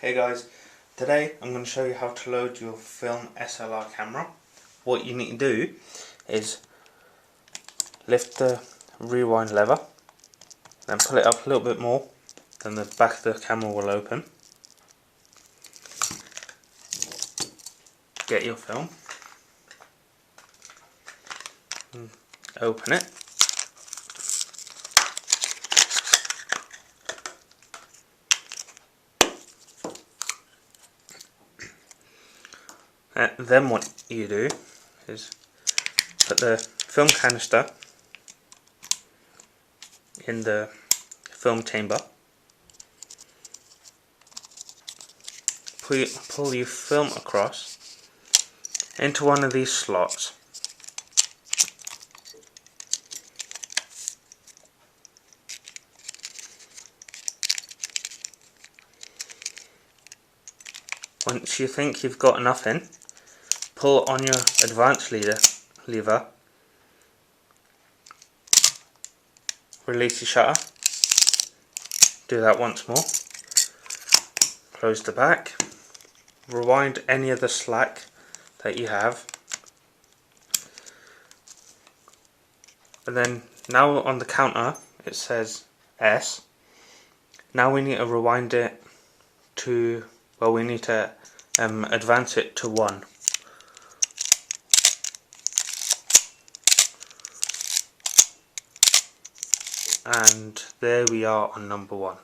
Hey guys, today I'm going to show you how to load your film SLR camera. What you need to do is lift the rewind lever, then pull it up a little bit more, then the back of the camera will open. Get your film, and open it. And then what you do is put the film canister in the film chamber, pull your film across into one of these slots. Once you think you've got enough in, pull on your advance lever, release your shutter, do that once more, close the back, rewind any of the slack that you have, and then now on the counter it says S. Now we need to rewind it to, well, we need to advance it to 1. And there we are on number 1.